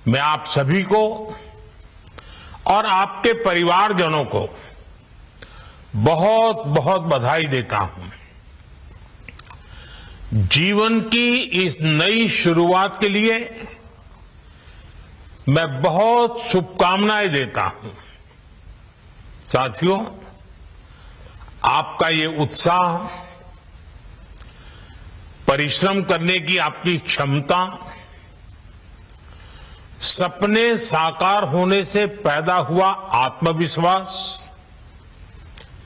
मैं आप सभी को और आपके परिवारजनों को बहुत बहुत बधाई देता हूं। जीवन की इस नई शुरुआत के लिए मैं बहुत शुभकामनाएं देता हूं। साथियों, आपका ये उत्साह, परिश्रम करने की आपकी क्षमता, सपने साकार होने से पैदा हुआ आत्मविश्वास,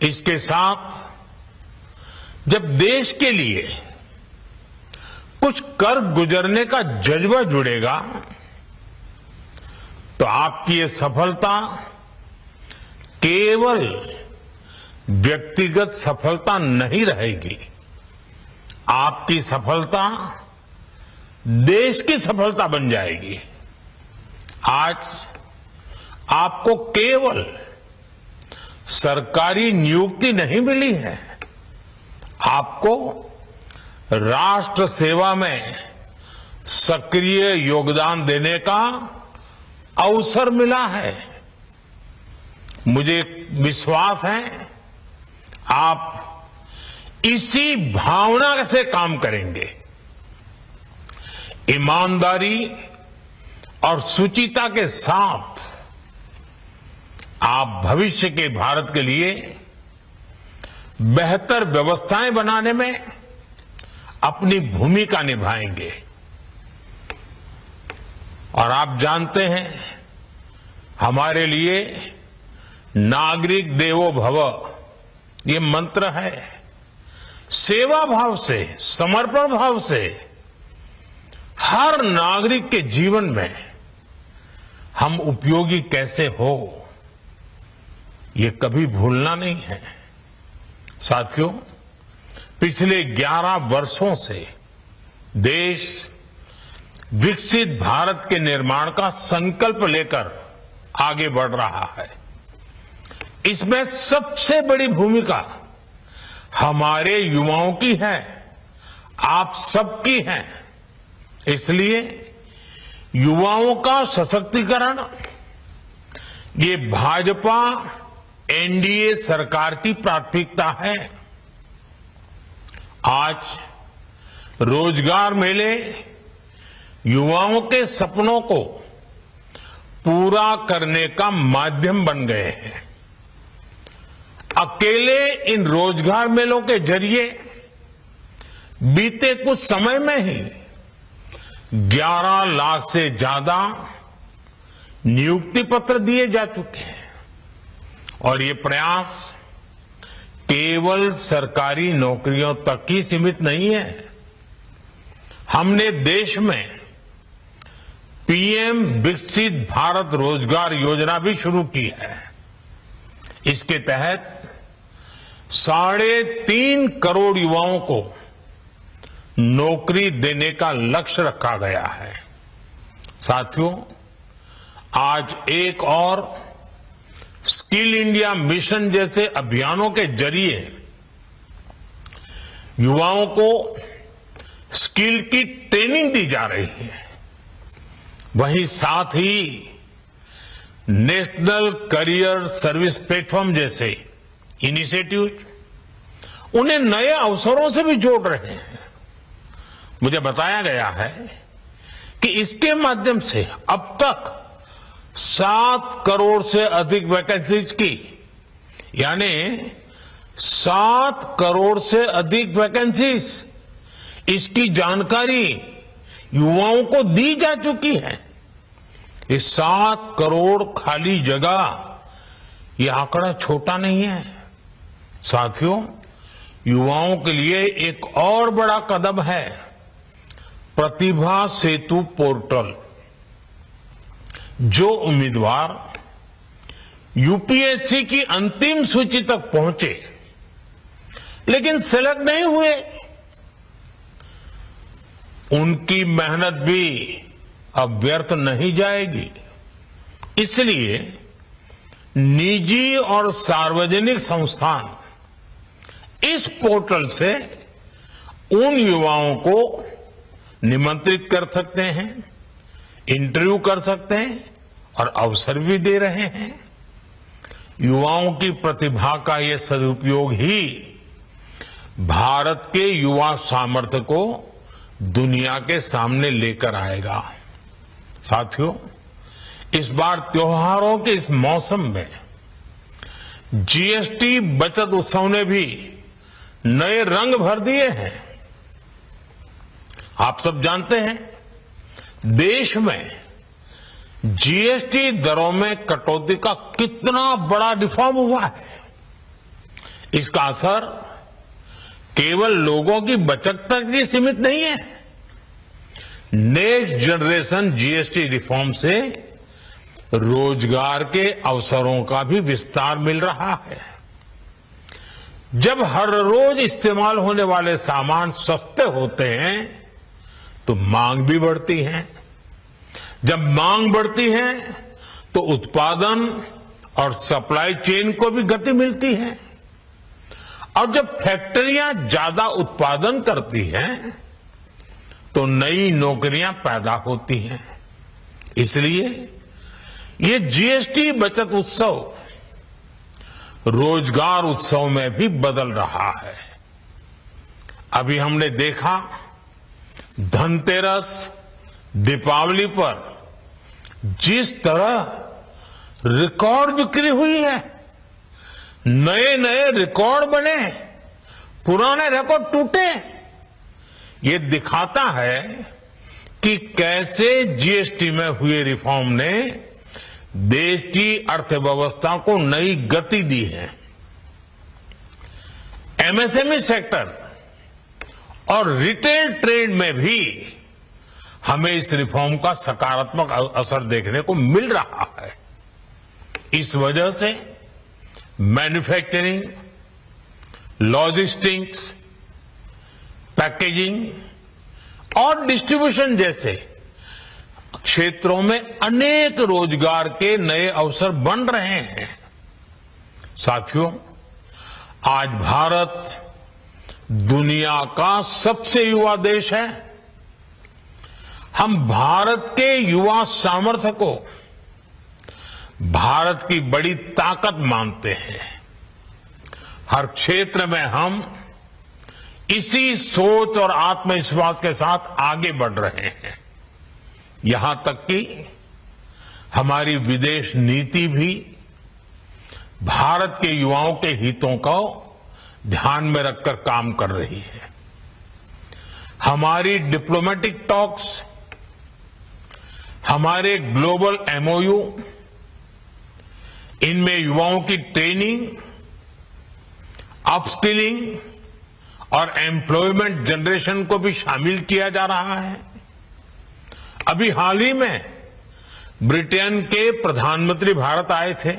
इसके साथ जब देश के लिए कुछ कर गुजरने का जज्बा जुड़ेगा तो आपकी ये सफलता केवल व्यक्तिगत सफलता नहीं रहेगी। आपकी सफलता देश की सफलता बन जाएगी। आज आपको केवल सरकारी नियुक्ति नहीं मिली है, आपको राष्ट्र सेवा में सक्रिय योगदान देने का अवसर मिला है। मुझे विश्वास है आप इसी भावना से काम करेंगे। ईमानदारी और शुचिता के साथ आप भविष्य के भारत के लिए बेहतर व्यवस्थाएं बनाने में अपनी भूमिका निभाएंगे। और आप जानते हैं, हमारे लिए नागरिक देवो भव ये मंत्र है। सेवा भाव से, समर्पण भाव से हर नागरिक के जीवन में हम उपयोगी कैसे हो, ये कभी भूलना नहीं है। साथियों, पिछले 11 वर्षों से देश विकसित भारत के निर्माण का संकल्प लेकर आगे बढ़ रहा है। इसमें सबसे बड़ी भूमिका हमारे युवाओं की है, आप सबकी है। इसलिए युवाओं का सशक्तिकरण ये भाजपा एनडीए सरकार की प्राथमिकता है। आज रोजगार मेले युवाओं के सपनों को पूरा करने का माध्यम बन गए हैं। अकेले इन रोजगार मेलों के जरिए बीते कुछ समय में ही 11 लाख से ज्यादा नियुक्ति पत्र दिए जा चुके हैं। और ये प्रयास केवल सरकारी नौकरियों तक ही सीमित नहीं है। हमने देश में पीएम विकसित भारत रोजगार योजना भी शुरू की है। इसके तहत 3.5 करोड़ युवाओं को नौकरी देने का लक्ष्य रखा गया है। साथियों, आज एक और स्किल इंडिया मिशन जैसे अभियानों के जरिए युवाओं को स्किल की ट्रेनिंग दी जा रही है। वहीं साथ ही नेशनल करियर सर्विस प्लेटफॉर्म जैसे इनिशिएटिव उन्हें नए अवसरों से भी जोड़ रहे हैं। मुझे बताया गया है कि इसके माध्यम से अब तक 7 करोड़ से अधिक वैकेंसीज की, यानी 7 करोड़ से अधिक वैकेंसीज, इसकी जानकारी युवाओं को दी जा चुकी है। ये 7 करोड़ खाली जगह, ये आंकड़ा छोटा नहीं है। साथियों, युवाओं के लिए एक और बड़ा कदम है प्रतिभा सेतु पोर्टल। जो उम्मीदवार यूपीएससी की अंतिम सूची तक पहुंचे लेकिन सेलेक्ट नहीं हुए, उनकी मेहनत भी अब व्यर्थ नहीं जाएगी। इसलिए निजी और सार्वजनिक संस्थान इस पोर्टल से उन युवाओं को निमंत्रित कर सकते हैं, इंटरव्यू कर सकते हैं और अवसर भी दे रहे हैं। युवाओं की प्रतिभा का ये सदुपयोग ही भारत के युवा सामर्थ्य को दुनिया के सामने लेकर आएगा। साथियों, इस बार त्योहारों के इस मौसम में जीएसटी बचत उत्सव ने भी नए रंग भर दिए हैं। आप सब जानते हैं, देश में जीएसटी दरों में कटौती का कितना बड़ा रिफॉर्म हुआ है। इसका असर केवल लोगों की बचत तक ही सीमित नहीं है। नेक्स्ट जनरेशन जीएसटी रिफॉर्म से रोजगार के अवसरों का भी विस्तार मिल रहा है। जब हर रोज इस्तेमाल होने वाले सामान सस्ते होते हैं तो मांग भी बढ़ती है। जब मांग बढ़ती है तो उत्पादन और सप्लाई चेन को भी गति मिलती है। और जब फैक्ट्रियां ज्यादा उत्पादन करती हैं तो नई नौकरियां पैदा होती हैं। इसलिए ये जीएसटी बचत उत्सव रोजगार उत्सव में भी बदल रहा है। अभी हमने देखा, धनतेरस, दीपावली पर जिस तरह रिकॉर्ड बिक्री हुई है, नए नए रिकॉर्ड बने, पुराने रिकॉर्ड टूटे, ये दिखाता है कि कैसे जीएसटी में हुए रिफॉर्म ने देश की अर्थव्यवस्था को नई गति दी है। एमएसएमई सेक्टर और रिटेल ट्रेड में भी हमें इस रिफॉर्म का सकारात्मक असर देखने को मिल रहा है। इस वजह से मैन्युफैक्चरिंग, लॉजिस्टिक्स, पैकेजिंग और डिस्ट्रीब्यूशन जैसे क्षेत्रों में अनेक रोजगार के नए अवसर बन रहे हैं। साथियों, आज भारत दुनिया का सबसे युवा देश है। हम भारत के युवा सामर्थ्य को भारत की बड़ी ताकत मानते हैं। हर क्षेत्र में हम इसी सोच और आत्मविश्वास के साथ आगे बढ़ रहे हैं। यहां तक कि हमारी विदेश नीति भी भारत के युवाओं के हितों को ध्यान में रखकर काम कर रही है। हमारी डिप्लोमेटिक टॉक्स, हमारे ग्लोबल एमओयू, इनमें युवाओं की ट्रेनिंग, अपस्किलिंग और एम्प्लॉयमेंट जनरेशन को भी शामिल किया जा रहा है। अभी हाल ही में ब्रिटेन के प्रधानमंत्री भारत आए थे।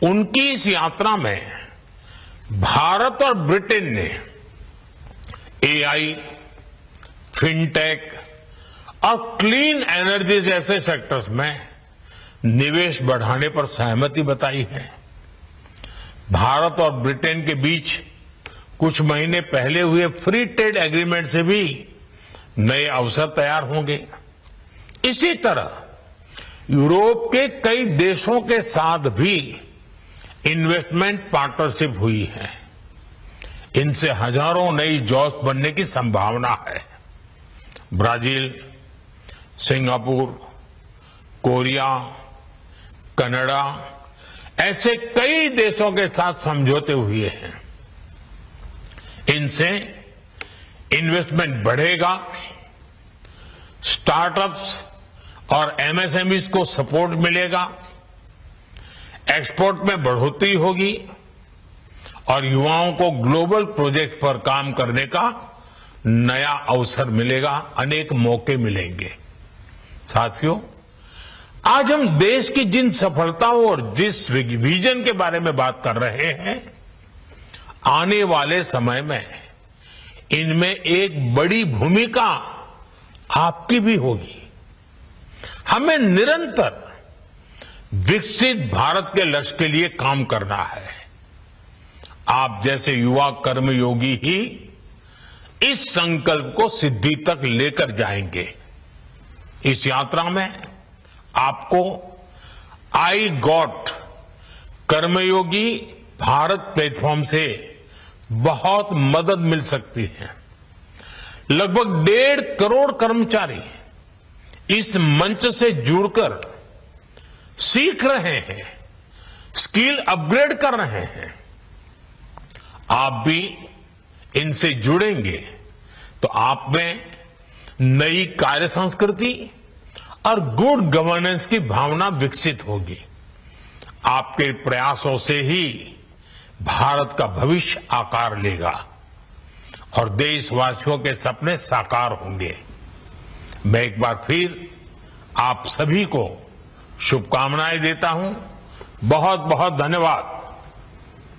उनकी इस यात्रा में भारत और ब्रिटेन ने एआई, फिनटेक और क्लीन एनर्जी जैसे सेक्टर्स में निवेश बढ़ाने पर सहमति बताई है। भारत और ब्रिटेन के बीच कुछ महीने पहले हुए फ्री ट्रेड एग्रीमेंट से भी नए अवसर तैयार होंगे। इसी तरह यूरोप के कई देशों के साथ भी इन्वेस्टमेंट पार्टनरशिप हुई है। इनसे हजारों नई जॉब्स बनने की संभावना है। ब्राजील, सिंगापुर, कोरिया, कनाडा ऐसे कई देशों के साथ समझौते हुए हैं। इनसे इन्वेस्टमेंट बढ़ेगा, स्टार्टअप्स और एमएसएमईज को सपोर्ट मिलेगा, एक्सपोर्ट में बढ़ोतरी होगी और युवाओं को ग्लोबल प्रोजेक्ट पर काम करने का नया अवसर मिलेगा, अनेक मौके मिलेंगे। साथियों, आज हम देश की जिन सफलताओं और जिस विजन के बारे में बात कर रहे हैं, आने वाले समय में इनमें एक बड़ी भूमिका आपकी भी होगी। हमें निरंतर विकसित भारत के लक्ष्य के लिए काम करना है। आप जैसे युवा कर्मयोगी ही इस संकल्प को सिद्धि तक लेकर जाएंगे। इस यात्रा में आपको I got Karmayogi Bharat platform से बहुत मदद मिल सकती है। लगभग 1.5 करोड़ कर्मचारी इस मंच से जुड़कर सीख रहे हैं, स्किल अपग्रेड कर रहे हैं। आप भी इनसे जुड़ेंगे तो आप में नई कार्य संस्कृति और गुड गवर्नेंस की भावना विकसित होगी। आपके प्रयासों से ही भारत का भविष्य आकार लेगा और देशवासियों के सपने साकार होंगे। मैं एक बार फिर आप सभी को शुभकामनाएं देता हूं। बहुत बहुत धन्यवाद।